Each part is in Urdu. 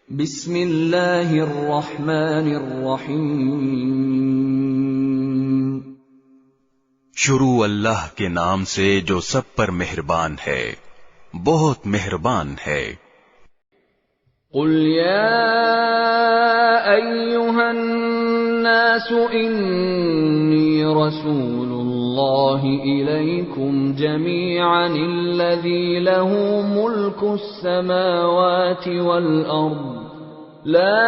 بسم اللہ الرحمن الرحیم۔ شروع اللہ کے نام سے جو سب پر مہربان ہے، بہت مہربان ہے۔ قل یا ایھا الناس انی رسول اللہ الیکم جمیعا الذی لہ ملک السماوات والارض لا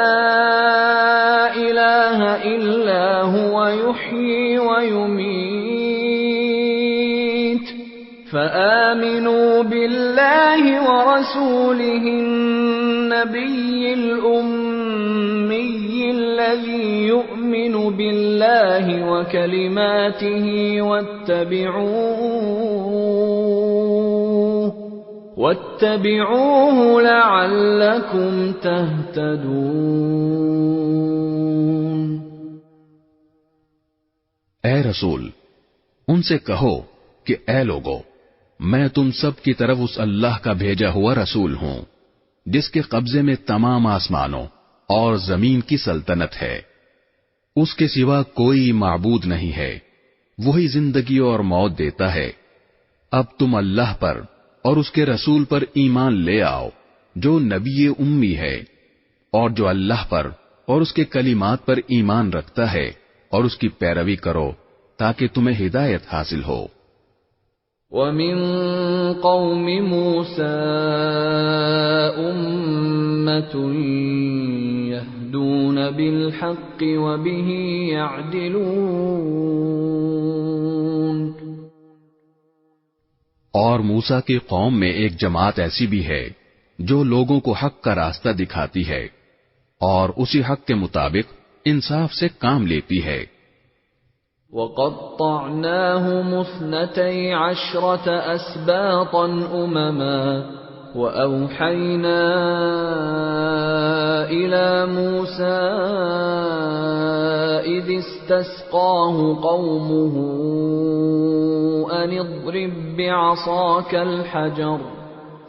الہ الا هو یحیی ویمیت فآمنوا باللہ ورسولہ النبی الأمی الذی یؤمن باللہ وکلماتہ واتبعوه لعلکم تہتدون۔ اے رسول، ان سے کہو کہ اے لوگو، میں تم سب کی طرف اس اللہ کا بھیجا ہوا رسول ہوں جس کے قبضے میں تمام آسمانوں اور زمین کی سلطنت ہے۔ اس کے سوا کوئی معبود نہیں ہے، وہی زندگی اور موت دیتا ہے۔ اب تم اللہ پر اور اس کے رسول پر ایمان لے آؤ جو نبی امی ہے، اور جو اللہ پر اور اس کے کلمات پر ایمان رکھتا ہے، اور اس کی پیروی کرو تاکہ تمہیں ہدایت حاصل ہو۔ وَمِن قَوْمِ مُوسَىٰ أُمَّةٌ يَهْدُونَ بِالْحَقِّ وَبِهِ يَعْدِلُونَ۔ اور موسیٰ کی قوم میں ایک جماعت ایسی بھی ہے جو لوگوں کو حق کا راستہ دکھاتی ہے اور اسی حق کے مطابق انصاف سے کام لیتی ہے۔ وَقَطَّعْنَاهُمُ 12 أَسْبَاطًا أُمَمًا وَأَوْحَيْنَا إِلَى مُوسَىٰ إِذِ اسْتَسْقَاهُ قَوْمُهُ أَنِ اضْرِب بِّعَصَاكَ الْحَجَرَ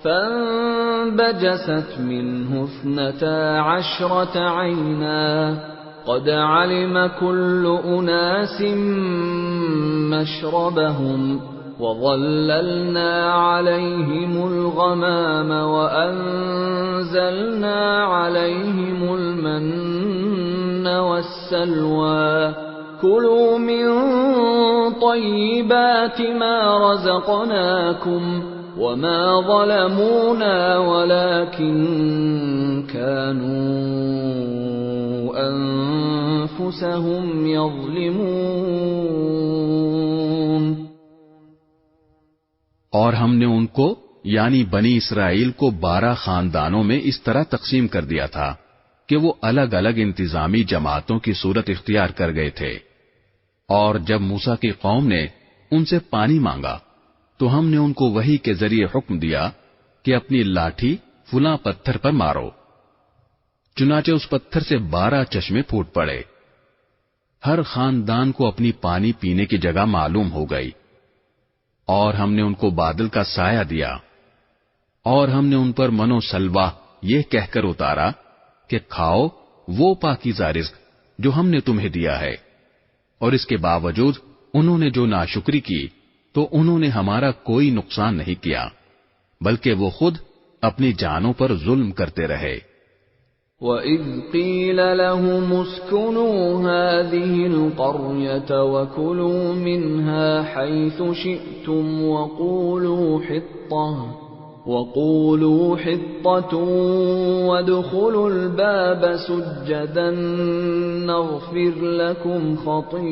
فَانبَجَسَتْ مِنْهُ 12 عَيْنًا قَدْ عَلِمَ كُلُّ أُنَاسٍ مَّشْرَبَهُمْ وَظَلَّلْنَا عَلَيْهِمُ الْغَمَامَ وَأَنزَلْنَا عَلَيْهِمُ الْمَنَّ وَالسَّلْوَىٰ كُلُوا مِن طَيِّبَاتِ مَا رَزَقْنَاكُمْ وَمَا ظَلَمُونَا وَلَٰكِن كَانُوا أَنفُسَهُمْ يَظْلِمُونَ۔ اور ہم نے ان کو یعنی بنی اسرائیل کو 12 خاندانوں میں اس طرح تقسیم کر دیا تھا کہ وہ الگ الگ انتظامی جماعتوں کی صورت اختیار کر گئے تھے۔ اور جب موسیٰ کی قوم نے ان سے پانی مانگا تو ہم نے ان کو وحی کے ذریعے حکم دیا کہ اپنی لاٹھی فلاں پتھر پر مارو۔ چنانچہ اس پتھر سے 12 چشمے پھوٹ پڑے۔ ہر خاندان کو اپنی پانی پینے کی جگہ معلوم ہو گئی، اور ہم نے ان کو بادل کا سایہ دیا، اور ہم نے ان پر من و سلوہ یہ کہہ کر اتارا کہ کھاؤ وہ پاکیزہ رزق جو ہم نے تمہیں دیا ہے۔ اور اس کے باوجود انہوں نے جو ناشکری کی تو انہوں نے ہمارا کوئی نقصان نہیں کیا، بلکہ وہ خود اپنی جانوں پر ظلم کرتے رہے۔ وَإِذْ قِيلَ لَهُمُ اسْكُنُوا هَٰذِهِ الْقَرْيَةَ وَكُلُوا مِنْهَا حَيْثُ شِئْتُمْ وَقُولُوا حِطَّةٌ وَادْخُلُوا الْبَابَ سُجَّدًا نَّغْفِرْ لَكُمْ خَطِيئَاتِكُمْ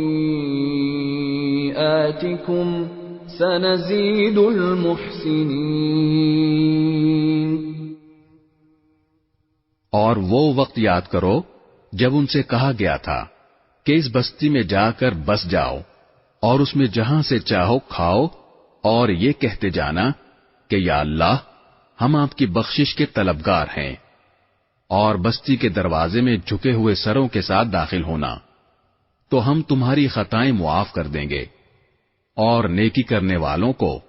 سَنَزِيدُ الْمُحْسِنِينَ۔ اور وہ وقت یاد کرو جب ان سے کہا گیا تھا کہ اس بستی میں جا کر بس جاؤ اور اس میں جہاں سے چاہو کھاؤ، اور یہ کہتے جانا کہ یا اللہ ہم آپ کی بخشش کے طلبگار ہیں، اور بستی کے دروازے میں جھکے ہوئے سروں کے ساتھ داخل ہونا، تو ہم تمہاری خطائیں معاف کر دیں گے اور نیکی کرنے والوں کو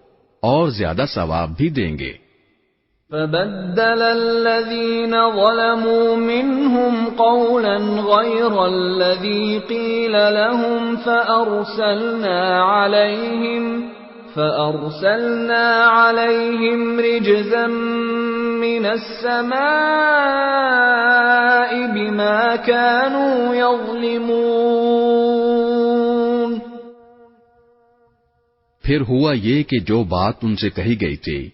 اور زیادہ ثواب بھی دیں گے۔ فبدل الذين ظلموا منهم قولا غير الذي قيل لهم فأرسلنا عليهم رجزا من السماء بما كانوا يظلمون۔ پھر ہوا یہ کہ جو بات ان سے کہی گئی تھی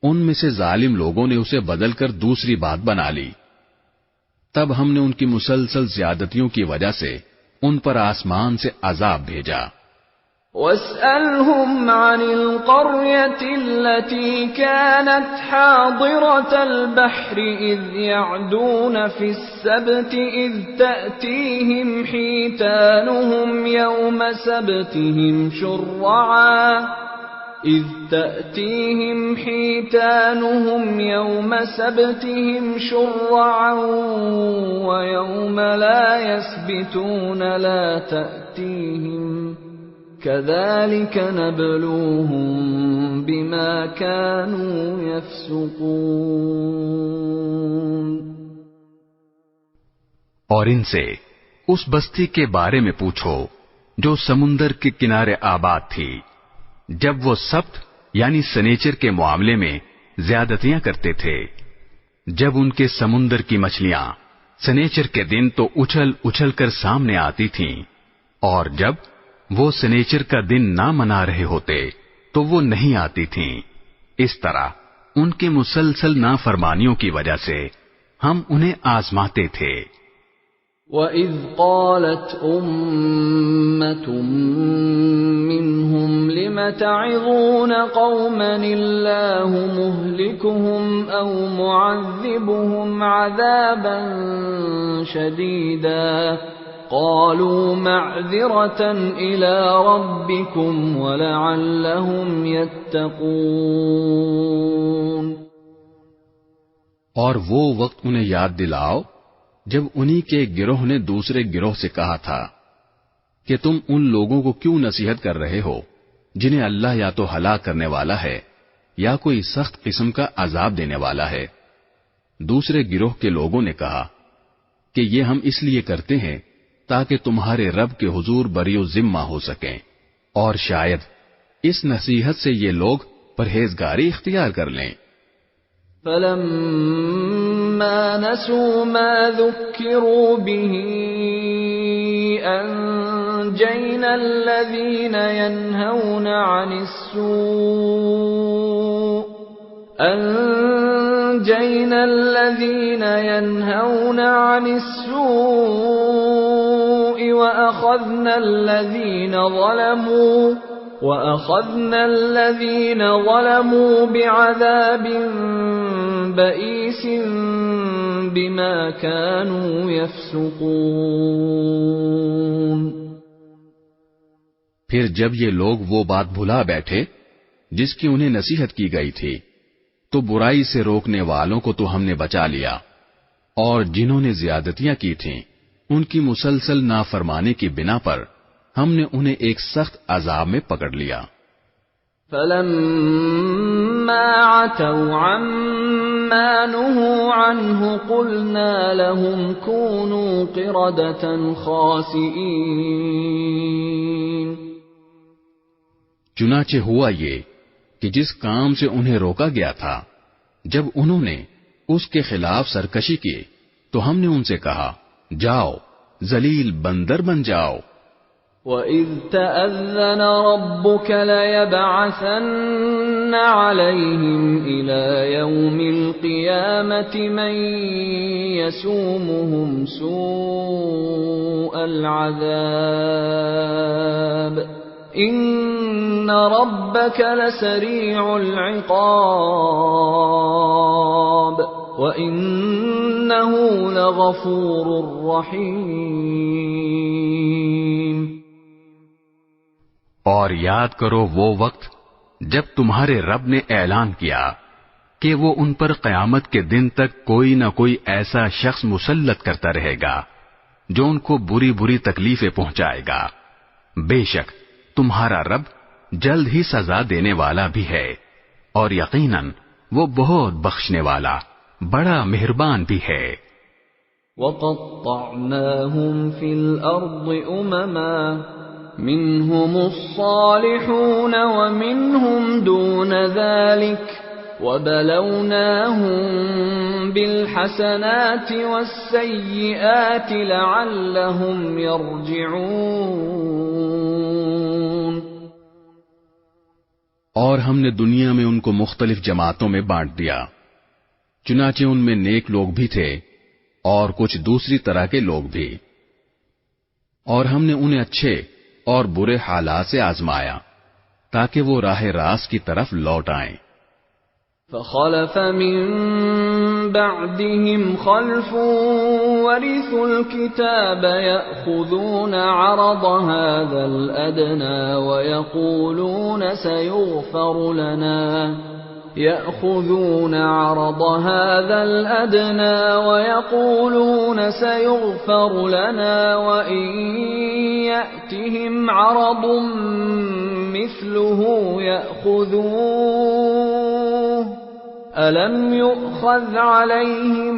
ان میں سے ظالم لوگوں نے اسے بدل کر دوسری بات بنا لی، تب ہم نے ان کی مسلسل زیادتیوں کی وجہ سے ان پر آسمان سے عذاب بھیجا۔ وَاسْأَلْهُمْ عَنِ الْقَرْيَةِ الَّتِي كَانَتْ حَاضِرَةَ الْبَحْرِ إِذْ يَعْدُونَ فِي السَّبْتِ إِذْ تَأْتِيهِمْ حِيتَانُهُمْ يَوْمَ سَبْتِهِمْ شُرَّعًا وَيَوْمَ لَا يَسْبِتُونَ لَا تَأْتِيهِمْ كَذَلِكَ نَبْلُوهُمْ بِمَا كَانُوا يَفْسُقُونَ۔ اور ان سے اس بستی کے بارے میں پوچھو جو سمندر کے کنارے آباد تھی، جب وہ سبت یعنی سنیچر کے معاملے میں زیادتیاں کرتے تھے، جب ان کے سمندر کی مچھلیاں سنیچر کے دن تو اچھل اچھل کر سامنے آتی تھیں، اور جب وہ سنیچر کا دن نہ منا رہے ہوتے تو وہ نہیں آتی تھیں۔ اس طرح ان کی مسلسل نافرمانیوں کی وجہ سے ہم انہیں آزماتے تھے۔ وَإِذْ قَالَتْ أُمَّةٌ مِّنْهُمْ لِمَ تَعِظُونَ قَوْمًا اللَّهُ مُهْلِكُهُمْ أَوْ مُعَذِّبُهُمْ عَذَابًا شَدِيدًا قَالُوا مَعْذِرَةً إِلَى رَبِّكُمْ وَلَعَلَّهُمْ يَتَّقُونَ۔ اور وہ وقت انہیں یاد دلاؤ جب انہی کے گروہ نے دوسرے گروہ سے کہا تھا کہ تم ان لوگوں کو کیوں نصیحت کر رہے ہو جنہیں اللہ یا تو ہلاک کرنے والا ہے یا کوئی سخت قسم کا عذاب دینے والا ہے۔ دوسرے گروہ کے لوگوں نے کہا کہ یہ ہم اس لیے کرتے ہیں تاکہ تمہارے رب کے حضور بری و ذمہ ہو سکیں، اور شاید اس نصیحت سے یہ لوگ پرہیزگاری اختیار کر لیں۔ فَلَمَّا نَسُوا مَا ذُكِّرُوا بِهِ أَنجَيْنَا الَّذِينَ يَنْهَوْنَ عَنِ السُّوءِ وَأَخَذْنَا الَّذِينَ ظَلَمُوا بِعَذَابٍ بَئِيسٍ بِمَا كَانُوا يَفْسُقُونَ۔ پھر جب یہ لوگ وہ بات بھلا بیٹھے جس کی انہیں نصیحت کی گئی تھی تو برائی سے روکنے والوں کو تو ہم نے بچا لیا، اور جنہوں نے زیادتیاں کی تھیں ان کی مسلسل نافرمانی کی بنا پر ہم نے انہیں ایک سخت عذاب میں پکڑ لیا۔ فَلَمَّا عَتَوْا عَمَّا نُهُوا عَنْهُ قُلْنَا لَهُمْ كُونُوا قِرَدَةً خَاسِئِينَ۔ چنانچہ ہوا یہ کہ جس کام سے انہیں روکا گیا تھا جب انہوں نے اس کے خلاف سرکشی کی تو ہم نے ان سے کہا جاؤ ذلیل بندر بن جاؤ۔ وَإِذْ تَأَذَّنَ رَبُّكَ لَيَبْعَثَنَّ عَلَيْهِمْ إِلَى يَوْمِ الْقِيَامَةِ مَنْ يَسُومُهُمْ سُوءَ الْعَذَابِ إِنَّ رَبَّكَ لَسَرِيعُ الْعِقَابِ وَإِنَّهُ لَغَفُورٌ رَّحِيمٌ۔ اور یاد کرو وہ وقت جب تمہارے رب نے اعلان کیا کہ وہ ان پر قیامت کے دن تک کوئی نہ کوئی ایسا شخص مسلط کرتا رہے گا جو ان کو بری بری تکلیفیں پہنچائے گا۔ بے شک تمہارا رب جلد ہی سزا دینے والا بھی ہے، اور یقیناً وہ بہت بخشنے والا بڑا مہربان بھی ہے۔ وَقَطَّعْنَاهُمْ فِي الْأَرْضِ أُمَمًا مِّنْهُمُ الصَّالِحُونَ وَمِنْهُمْ دُونَ ذَلِكَ وَبَلَوْنَاهُمْ بِالْحَسَنَاتِ وَالسَّيِّئَاتِ لَعَلَّهُمْ يَرْجِعُونَ۔ اور ہم نے دنیا میں ان کو مختلف جماعتوں میں بانٹ دیا، چنانچہ ان میں نیک لوگ بھی تھے اور کچھ دوسری طرح کے لوگ بھی، اور ہم نے انہیں اچھے اور برے حالات سے آزمایا تاکہ وہ راہ راست کی طرف لوٹ آئیں۔ فخلف من بعدهم خلف ورثوا الكتاب يأخذون عرض هذا الأدنى ويقولون سيغفر لنا وإن يأتهم عرض مثله يأخذوه ألم يؤخذ عليهم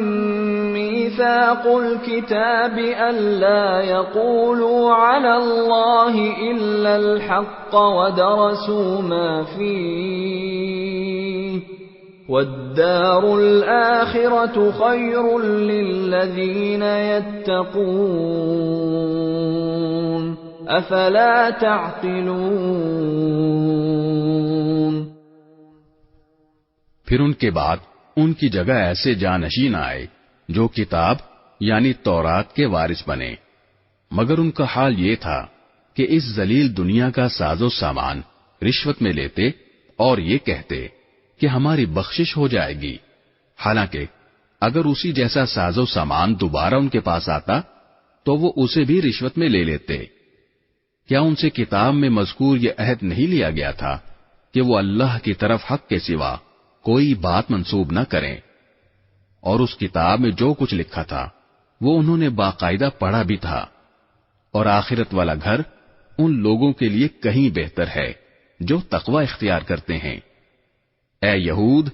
ميثاق الكتاب ألا يقولوا على الله إلا الحق ودرسوا ما فيه والدار الآخرة خير للذين يتقون أفلا تعقلون۔ پھر ان کے بعد ان کی جگہ ایسے جانشین آئے جو کتاب یعنی تورات کے وارث بنے، مگر ان کا حال یہ تھا کہ اس ذلیل دنیا کا ساز و سامان رشوت میں لیتے اور یہ کہتے کہ ہماری بخشش ہو جائے گی، حالانکہ اگر اسی جیسا ساز و سامان دوبارہ ان کے پاس آتا تو وہ اسے بھی رشوت میں لے لیتے۔ کیا ان سے کتاب میں مذکور یہ عہد نہیں لیا گیا تھا کہ وہ اللہ کی طرف حق کے سوا کوئی بات منسوب نہ کریں؟ اور اس کتاب میں جو کچھ لکھا تھا وہ انہوں نے باقاعدہ پڑھا بھی تھا، اور آخرت والا گھر ان لوگوں کے لیے کہیں بہتر ہے جو تقوی اختیار کرتے ہیں۔ اے یہود،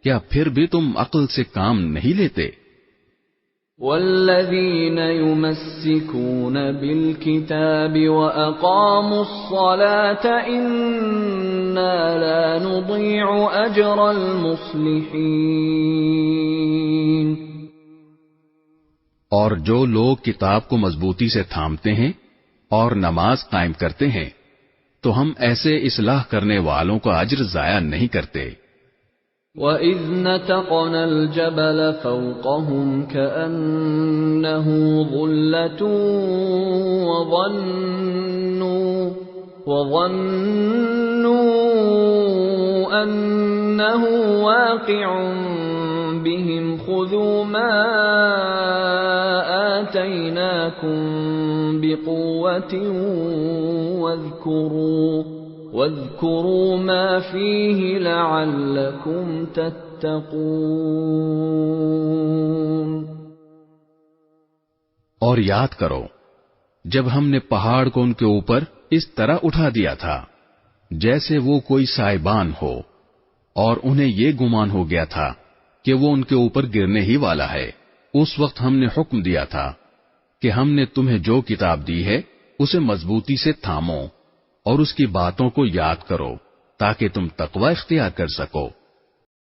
کیا پھر بھی تم عقل سے کام نہیں لیتے؟ والذین یمسکون بالکتاب واقاموا الصلاة انا لا نضیع اجر المصلحین۔ اور جو لوگ کتاب کو مضبوطی سے تھامتے ہیں اور نماز قائم کرتے ہیں تو ہم ایسے اصلاح کرنے والوں کا اجر ضائع نہیں کرتے۔ وَإِذْ نَتَقْنَا الْجَبَلَ فَوْقَهُمْ كَأَنَّهُ ظُلَّةٌ وَظَنُّوا أَنَّهُ واقع بِهِمْ خُذُوا مَا آتَيْنَاكُمْ بِقُوَّةٍ وَاذْكُرُوا مَا فِيهِ لَعَلَّكُمْ تَتَّقُونَ۔ اور یاد کرو جب ہم نے پہاڑ کو ان کے اوپر اس طرح اٹھا دیا تھا جیسے وہ کوئی سائبان ہو، اور انہیں یہ گمان ہو گیا تھا کہ وہ ان کے اوپر گرنے ہی والا ہے۔ اس وقت ہم نے حکم دیا تھا کہ ہم نے تمہیں جو کتاب دی ہے اسے مضبوطی سے تھامو اور اس کی باتوں کو یاد کرو تاکہ تم تقوی اختیار کر سکو۔